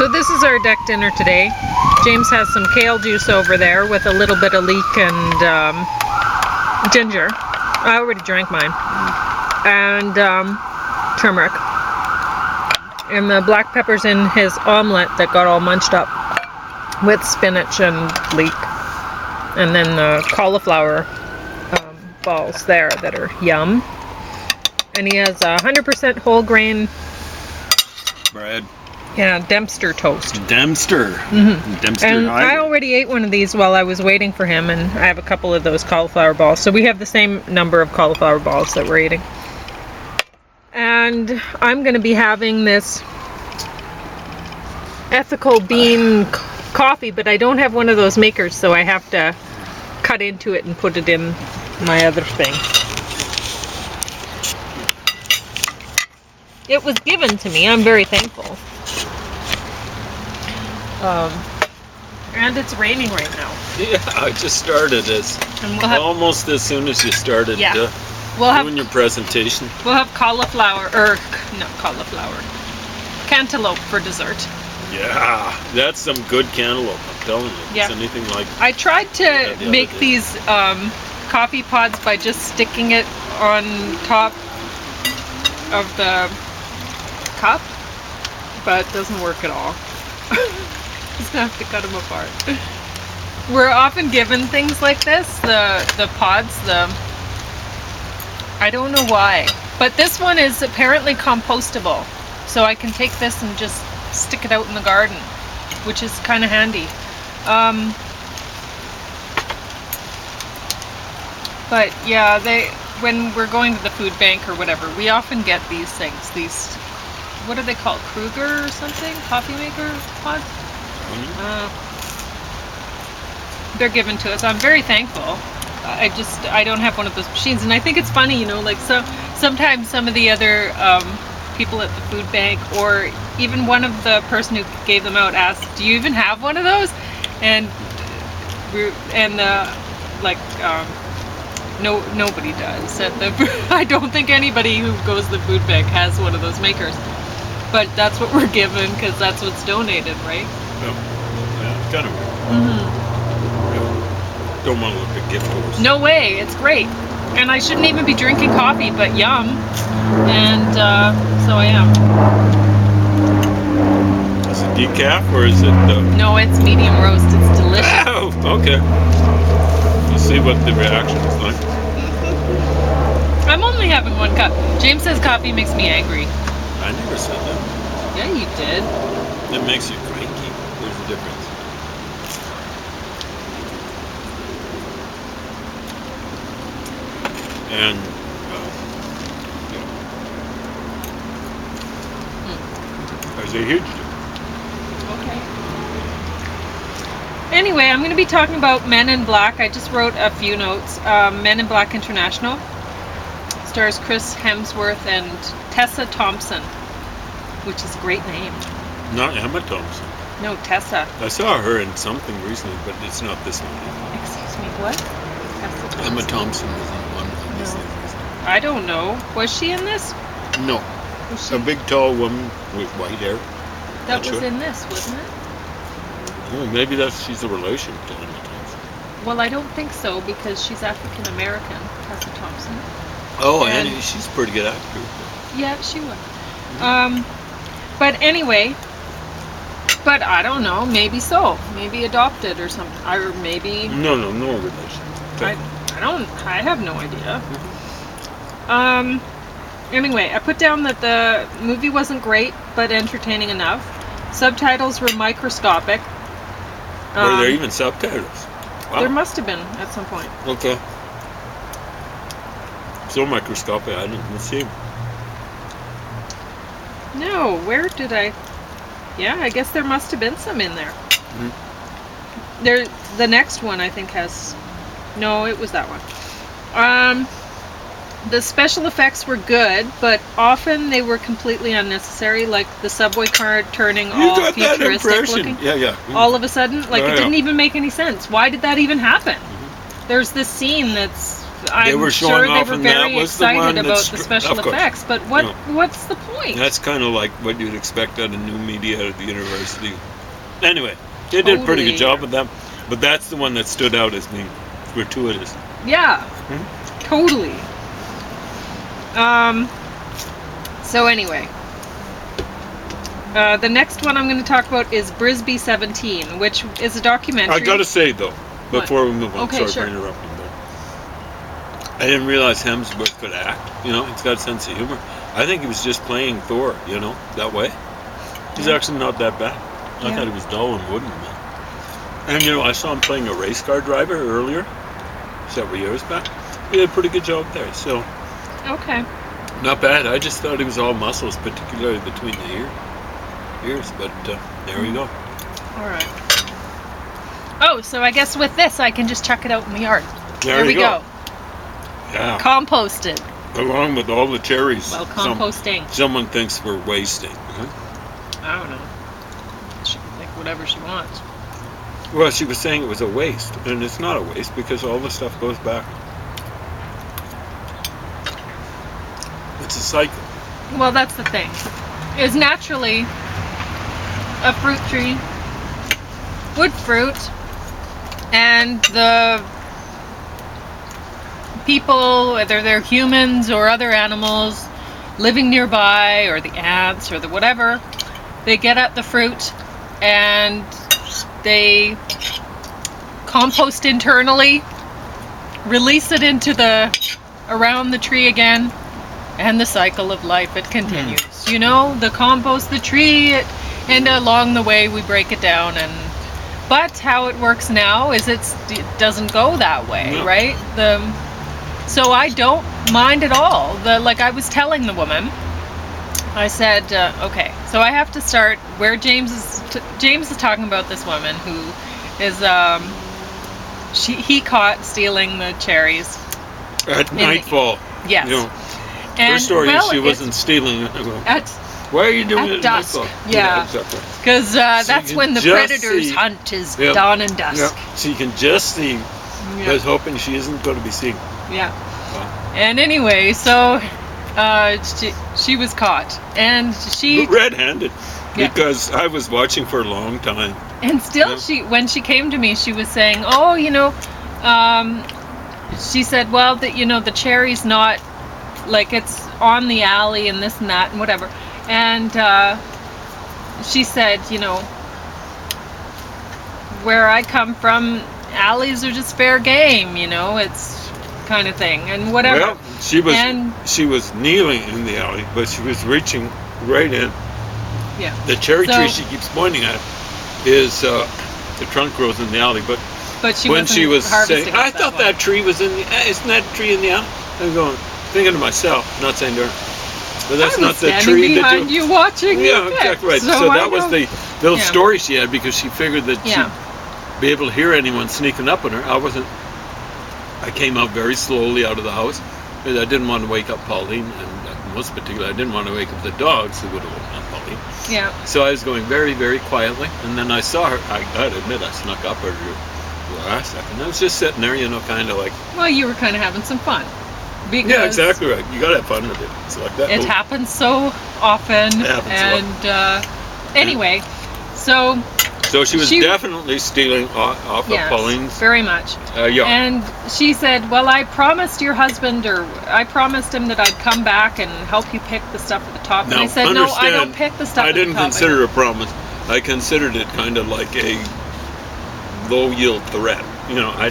So this is our deck dinner today. James has some kale juice over there with a little bit of leek and ginger. I already drank mine. And turmeric. And the black pepper's in his omelet that got all munched up with spinach and leek. And then the cauliflower balls there that are yum. And he has 100% whole grain bread. Yeah, Dempster toast. Dempster. Dempster. And I already ate one of these while I was waiting for him, and I have a couple of those cauliflower balls. So we have the same number of cauliflower balls that we're eating. And I'm going to be having this ethical bean coffee, but I don't have one of those makers, so I have to cut into it and put it in my other thing. It was given to me. I'm very thankful. And it's raining right now. Yeah, I just started as almost as soon as you started doing your presentation. We'll have cantaloupe for dessert. Yeah, that's some good cantaloupe, I'm telling you. Yeah. It's anything like I tried to make these coffee pods by just sticking it on top of the cup, but it doesn't work at all. Just gonna have to cut them apart. We're often given things like this, the pods, I don't know why, but this one is apparently compostable, so I can take this and just stick it out in the garden, which is kind of handy. But yeah, when we're going to the food bank or whatever, we often get these things, what are they called, Kruger or something? Coffee maker pods? They're given to us. I'm very thankful. I don't have one of those machines, and I think it's funny, like sometimes some of the other people at the food bank, or even one of the person who gave them out asked, "Do you even have one of those?" Nobody does. I don't think anybody who goes to the food bank has one of those makers. But that's what we're given because that's what's donated, right? Yeah, kind of weird. Don't want to look at gift horse. No way, it's great. And I shouldn't even be drinking coffee, but yum. And so I am. Is it decaf or is it... No, it's medium roast. It's delicious. Oh, okay. Let's see what the reaction is like. I'm only having one cup. James says coffee makes me angry. I never said that. Yeah, you did. It makes you cranky. There's a difference. And there's a huge difference. Okay. Anyway, I'm going to be talking about Men in Black. I just wrote a few notes. Men in Black International stars Chris Hemsworth and Tessa Thompson, which is a great name. Not Emma Thompson. No, Tessa. I saw her in something recently, but it's not this one. Excuse me, what? Tessa Thompson. Emma Thompson was in one of these things. I don't know. Was she in this? No. Was she? A big, tall woman with white hair. That was in this, wasn't it? Oh, maybe she's a relation to Emma Thompson. Well, I don't think so because she's African American, Tessa Thompson. Oh, and she's a pretty good actor. Yeah, she would. But anyway, but I don't know. Maybe so. Maybe adopted or something. Or maybe. No relation. I have no idea. Anyway, I put down that the movie wasn't great, but entertaining enough. Subtitles were microscopic. Were there even subtitles? Wow. There must have been at some point. Okay. So microscopic, I didn't see them. No, where did I? Yeah, I guess there must have been some in there. The next one I think has. No, it was that one. The special effects were good, but often they were completely unnecessary, like the subway car turning all futuristic looking. Yeah. All of a sudden, it didn't even make any sense. Why did that even happen? There's this scene that's I'm sure they were very excited about the special effects, but what's the point? That's kind of like what you'd expect out of new media out of the university. Anyway, they did a pretty good job with them, but that's the one that stood out as being gratuitous. Yeah, totally. So anyway, the next one I'm going to talk about is Brisby 17, which is a documentary. I gotta say though, before we move on, sorry for interrupting, but I didn't realize Hemsworth could act. You know, he's got a sense of humor. I think he was just playing Thor, you know, that way. He's actually not that bad. I thought he was dull and wooden, man. And you know, I saw him playing a race car driver earlier, several years back. He did a pretty good job there, so. Okay. Not bad. I just thought he was all muscles, particularly between the ears, but there we go. All right. Oh, so I guess with this, I can just chuck it out in the yard. There we go. Yeah. Composted. Along with all the cherries. Well, composting. Someone thinks we're wasting. I don't know. She can think whatever she wants. Well, she was saying it was a waste, and it's not a waste because all the stuff goes back. It's a cycle. Well, that's the thing. Is naturally a fruit tree, wood fruit, and the people, whether they're humans or other animals living nearby, or the ants or the whatever, they get at the fruit and they compost internally, release it into around the tree again, and the cycle of life, it continues. You know, the compost, the tree, and along the way we break it down. But how it works now is it doesn't go that way, right? So I don't mind at all. Like I was telling the woman, I said, okay, so I have to start where James is talking about this woman who is he caught stealing the cherries at nightfall. Yes. You know, her story is she wasn't stealing. Why are you doing it at nightfall? Yeah, because that's when the predator's hunt is dawn and dusk. Yep. So you can just see. I was hoping she isn't going to be seen. Yeah. And anyway, so she was caught, and she red-handed because I was watching for a long time. And still, when she came to me, she was saying, "Oh, you know," she said, "Well, the cherry's not like it's on the alley and this and that and whatever." And she said, "You know, where I come from, alleys are just fair game. You know, it's." Kind of thing, and whatever. Well, she was kneeling in the alley, but she was reaching right in. Yeah. The cherry tree she keeps pointing at is the trunk grows in the alley, but when she was saying, "I thought that tree was in the, isn't that tree in the alley?" I'm going, thinking to myself, not saying to her, but that's not the tree behind you watching. Yeah, exactly right. So that was the little story she had because she figured that she'd be able to hear anyone sneaking up on her. I came out very slowly out of the house because I didn't want to wake up Pauline, and most particularly I didn't want to wake up the dogs who would have woken up Pauline. Yeah. So I was going very, very quietly, and then I saw her. I gotta admit, I snuck up her last second. I was just sitting there, you know, kind of like. Well, you were kind of having some fun. Yeah, exactly right. You gotta have fun with it. It's like that. It happens so often. It happens a lot. Anyway, so she was definitely stealing off of Pauline's. Very much. And she said, "Well, I promised your husband, or I promised him that I'd come back and help you pick the stuff at the top." Now, and I said, "No, I don't pick the stuff I at the top." didn't consider it a promise. I considered it kind of like a low-yield threat. You know, I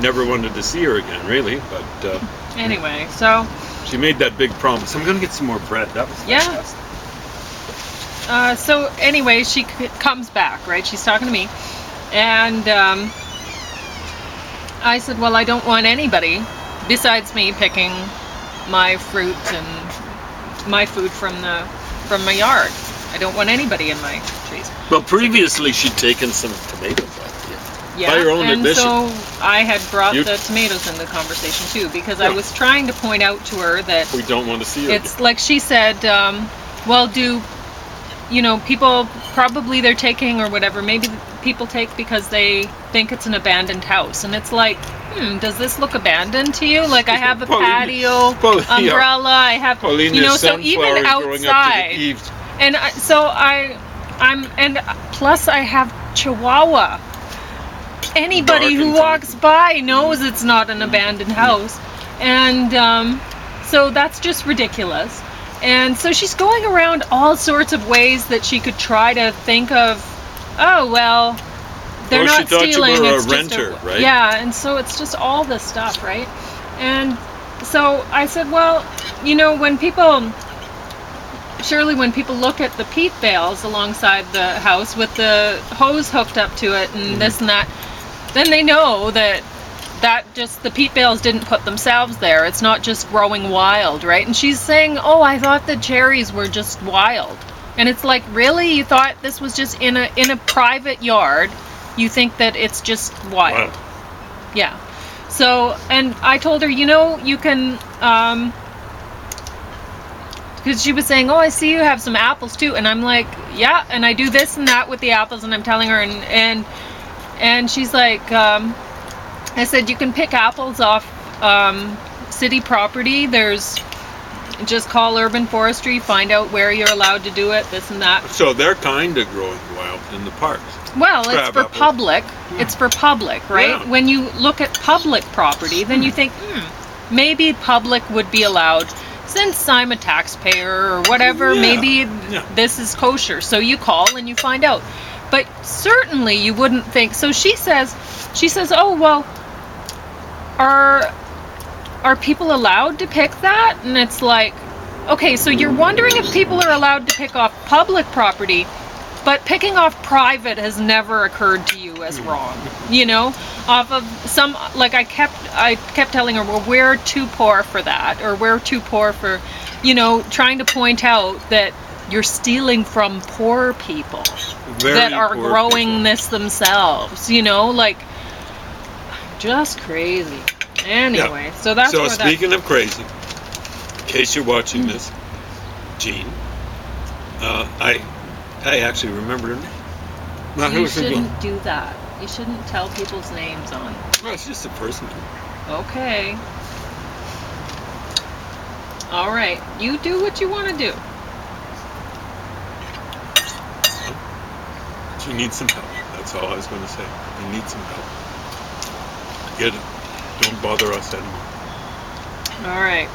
never wanted to see her again, really, but... anyway, so... She made that big promise. I'm going to get some more bread. That was fantastic. So anyway, she comes back, right? She's talking to me, and I said, "Well, I don't want anybody besides me picking my fruit and my food from my yard. I don't want anybody in my trees." Well, previously she'd taken some tomatoes off here. Yeah, by her own admission. So I had brought the tomatoes into the conversation too, because I was trying to point out to her that we don't want to see her. It's again. Like she said, well, people probably they're taking or whatever. Maybe people take because they think it's an abandoned house, and it's like, does this look abandoned to you? Like, I have a Paulina- patio, Paulina- umbrella, I have, Paulina's so even sunflowers growing up to outside. the eaves. And and plus I have Chihuahua. Anybody Dark who and walks by knows it's not an abandoned house. And so that's just ridiculous. And so she's going around all sorts of ways that she could try to think of, oh, well, they're Well, she not thought you stealing. were a It's just renter, right? Yeah, and so it's just all this stuff, right? And so I said, well, you know, when people look at the peat bales alongside the house with the hose hooked up to it and this and that, then they know that just the peat bales didn't put themselves there. It's not just growing wild, right? And she's saying, oh, I thought the cherries were just wild. And it's like, really? You thought this was just in a private yard? You think that it's just wild? Wow. Yeah. So, and I told her, you know, you can, because she was saying, oh, I see you have some apples too. And I'm like, yeah, and I do this and that with the apples. And I'm telling her, and she's like, I said, you can pick apples off city property. Just call urban forestry, find out where you're allowed to do it, this and that. So they're kind of growing wild in the parks. Well, it's Crab for apples. public. It's for public, right? Yeah. When you look at public property, then you think, maybe public would be allowed. Since I'm a taxpayer or whatever, Yeah. maybe this is kosher. So you call and you find out. But certainly you wouldn't think. So she says, oh, well, are people allowed to pick that? And it's like, okay, so you're wondering if people are allowed to pick off public property, but picking off private has never occurred to you as wrong, you know? Off of some, like I kept telling her, well, we're too poor for that, or we're too poor for, you know, trying to point out that you're stealing from poor people that are growing this themselves, you know, like, just crazy. Anyway, so that's so where speaking of crazy, in case you're watching this, Jean, I actually remembered her name. Now, you shouldn't do that. You shouldn't tell people's names on. Well, it's just a person. Okay. All right. You do what you want to do. She needs some help. That's all I was going to say. You need some help. Get it. Don't bother us anymore. All right.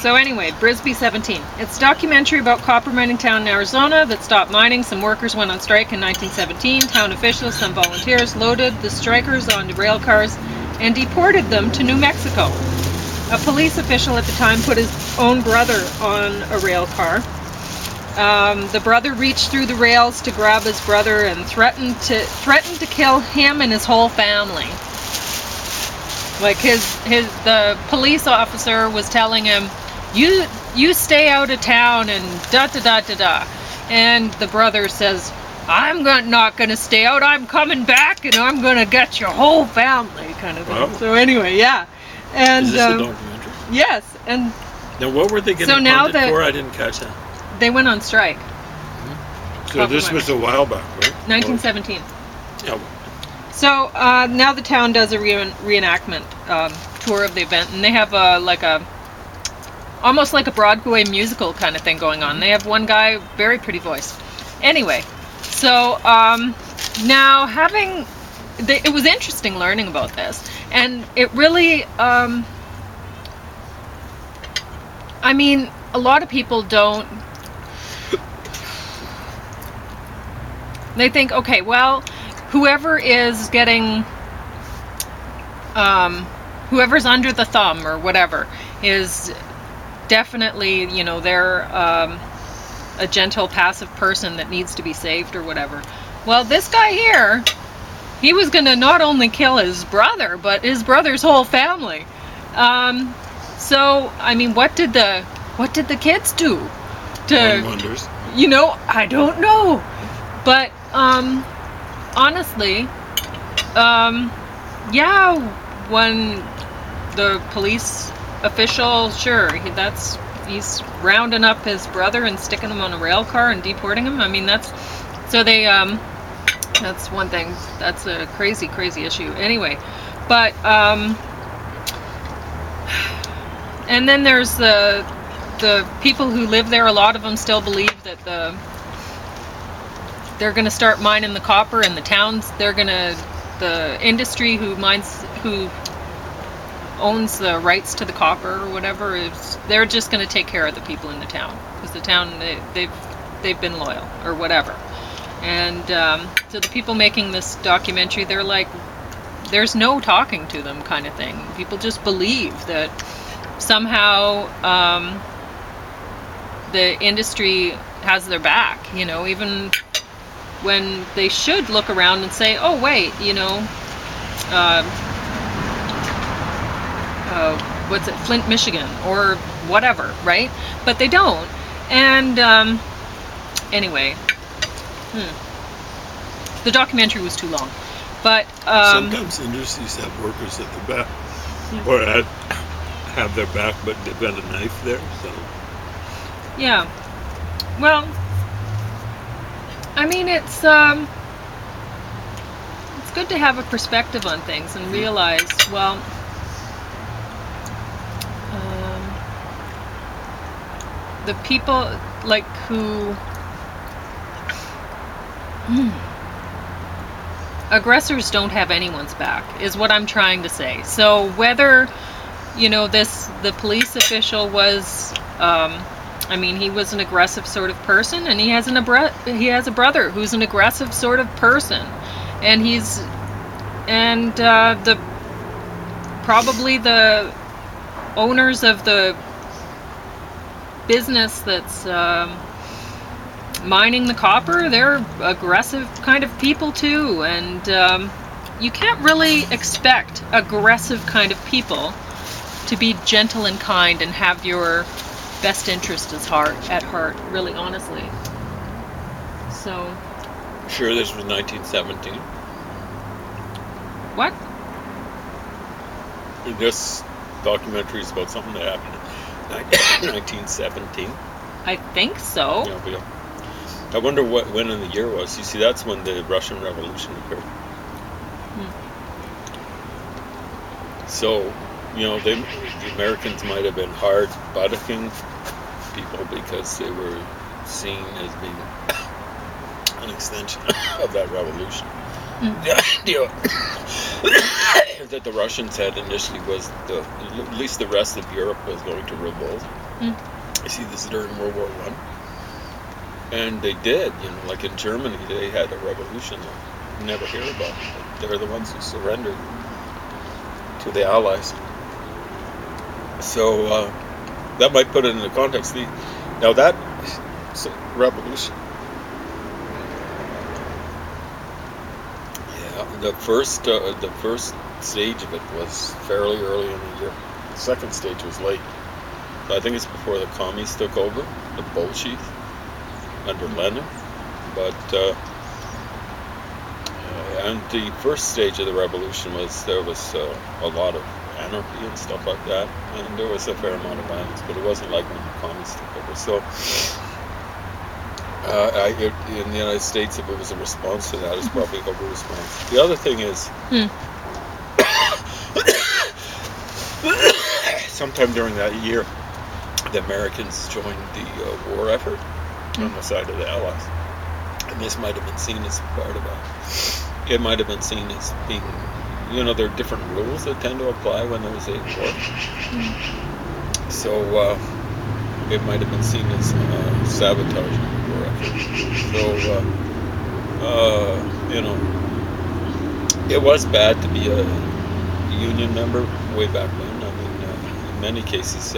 So anyway, Brisbee 17. It's a documentary about copper mining town in Arizona that stopped mining. Some workers went on strike in 1917. Town officials, some volunteers, loaded the strikers onto rail cars and deported them to New Mexico. A police official at the time put his own brother on a rail car. The brother reached through the rails to grab his brother and threatened to kill him and his whole family. Like the police officer was telling him, you stay out of town and da-da-da-da-da. And the brother says, I'm not going to stay out. I'm coming back and I'm going to get your whole family, kind of thing. Wow. So anyway, yeah. And, Is this a documentary? Yes. And Now, what were they getting funded for? I didn't catch that. They went on strike. So this was a while back, right? 1917. Yeah. So now the town does a reenactment tour of the event, and they have almost like a Broadway musical kind of thing going on. They have one guy, very pretty voice. Anyway, so now it was interesting learning about this, and it really, I mean, a lot of people don't. They think, okay, well, whoever is getting, whoever's under the thumb or whatever is definitely, you know, they're a gentle, passive person that needs to be saved or whatever. Well, this guy here, he was going to not only kill his brother, but his brother's whole family. So, I mean, what did the kids do? One wonders. You know, I don't know. But, honestly, yeah, when the police official, sure, he's rounding up his brother and sticking him on a rail car and deporting him. I mean, that's one thing. That's a crazy, crazy issue. Anyway, But and then there's the people who live there. A lot of them still believe that they're going to start mining the copper in the towns. The industry who owns the rights to the copper or whatever, they're just going to take care of the people in the town, because the town, they've been loyal or whatever. And so the people making this documentary, they're like, there's no talking to them kind of thing. People just believe that somehow the industry has their back, even when they should look around and say, oh wait, what's it, Flint, Michigan, or whatever, right? But they don't. And anyway, the documentary was too long. But sometimes industries have workers at the back, or have their back, but they've got a knife there. So yeah, well, I mean, it's good to have a perspective on things and realize, well, the people like who aggressors don't have anyone's back, is what I'm trying to say. So whether the police official was he was an aggressive sort of person, and he has a brother who's an aggressive sort of person, and probably the owners of the business that's mining the copper, they're aggressive kind of people too, and you can't really expect aggressive kind of people to be gentle and kind and have your best interest at heart, really, honestly. So. Sure, this was 1917. What? This documentary is about something that happened in 1917. I think so. Yeah. I wonder when in the year was. You see, that's when the Russian Revolution occurred. So, the Americans might have been hard butting people because they were seen as being an extension of that revolution. The idea that the Russians had initially was at least the rest of Europe was going to revolt. You see, this is during World War I. And they did, like in Germany, they had a revolution that you never hear about. They're the ones who surrendered to the Allies. So that might put it into context. Now that revolution, the first stage of it was fairly early in the year. The second stage was late. So I think it's before the commies took over, the Bolsheviks under Lenin. But and the first stage of the revolution there was a lot of anarchy and stuff like that, and there was a fair amount of violence, but it wasn't like when the communists took over. So in the United States, if it was a response to that, it's probably over response. The other thing is sometime during that year, the Americans joined the war effort on the side of the Allies, and this might have been seen as part of it might have been seen as being, there are different rules that tend to apply when there's a war. So it might have been seen as sabotaging the war effort. So, it was bad to be a union member way back then. I mean, in many cases,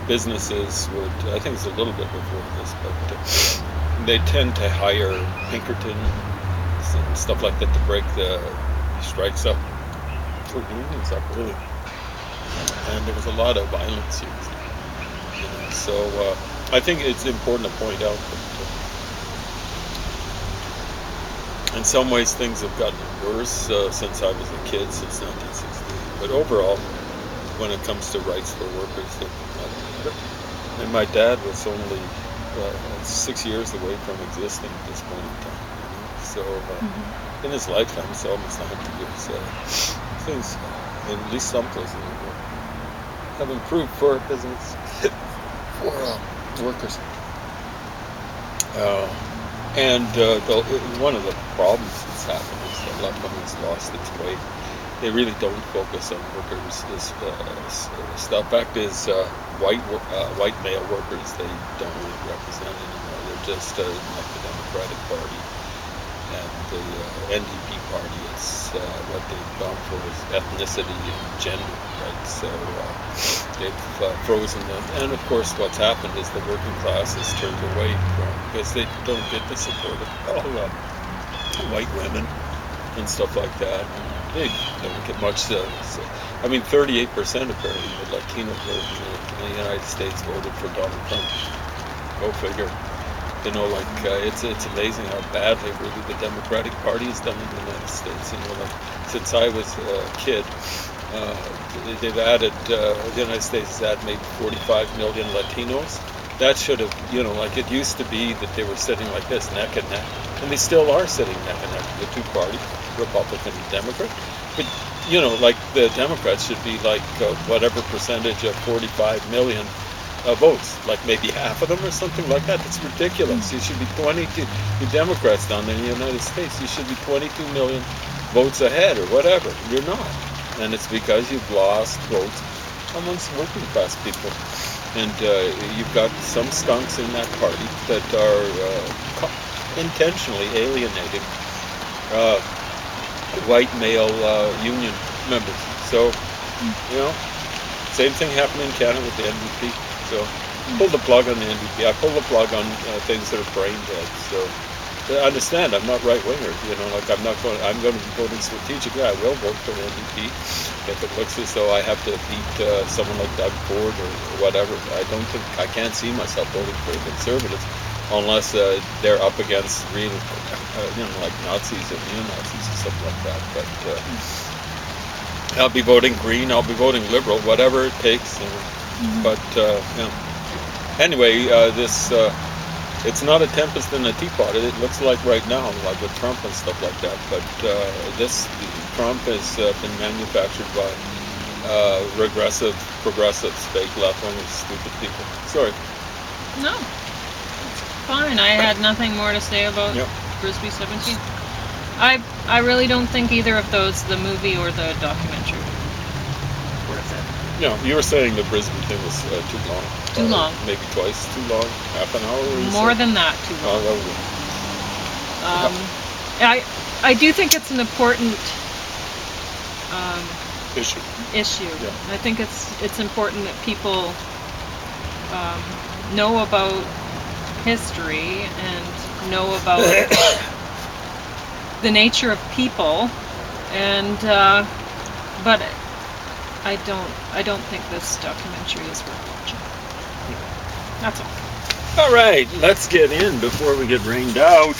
businesses would, I think it's a little bit before this, but they tend to hire Pinkerton and stuff like that to break the strikes up, for unions up, really. And there was a lot of violence used. So I think it's important to point out that in some ways things have gotten worse since I was a kid, since 1968. But overall, when it comes to rights for workers, and my dad was only 6 years away from existing at this point in time. So in his lifetime, it's almost 100 years things, in at least some places, have improved for business, for workers. One of the problems that's happened is that left wing has lost its way. They really don't focus on workers' stuff. Fact is, white male workers, they don't really represent anymore. They're just like the Democratic Party and the NDP Party. It's what they've gone for is ethnicity and gender, right? So they've frozen them. And of course, what's happened is the working class has turned away from, because they don't get the support of all white women and stuff like that. They don't get much. 38% apparently of Latino voters in the United States voted for Donald Trump. Go figure. You know, it's amazing how badly really the Democratic Party has done in the United States. You know, since I was a kid, they've added, the United States has added maybe 45 million Latinos. That should have, it used to be that they were sitting like this, neck and neck, and they still are sitting neck and neck, the two parties, Republican and Democrat. But, the Democrats should be whatever percentage of 45 million votes, like maybe half of them or something like that. It's ridiculous. You should be 22, the Democrats down there in the United States, you should be 22 million votes ahead or whatever. You're not. And it's because you've lost votes amongst working class people. And you've got some skunks in that party that are intentionally alienating white male union members. So, same thing happened in Canada with the NDP. So, pull the plug on the NDP. I pull the plug on things that are brain dead. So, I understand I'm not right-winger. I'm going to be voting strategically. I will vote for the NDP if it looks as though I have to beat someone like Doug Ford or whatever. I can't see myself voting for the Conservatives unless they're up against real, like Nazis or neo-Nazis or something like that. But I'll be voting Green. I'll be voting Liberal, whatever it takes. But anyway, this. It's not a tempest in a teapot. It looks like right now, like with Trump and stuff like that. But Trump has been manufactured by regressive, progressives, fake left-wing, stupid people. Sorry. No, it's fine. I had nothing more to say about Brisbane 17. I really don't think either of those, the movie or the documentary, worth it. No, you were saying the Brisbane thing was too long. Too long. Maybe twice too long, half an hour. More than that, too long. I do think it's an important issue. Yeah. I think it's important that people know about history and know about the nature of people, and but I don't think this documentary is worth watching. That's all. All right, let's get in before we get rained out.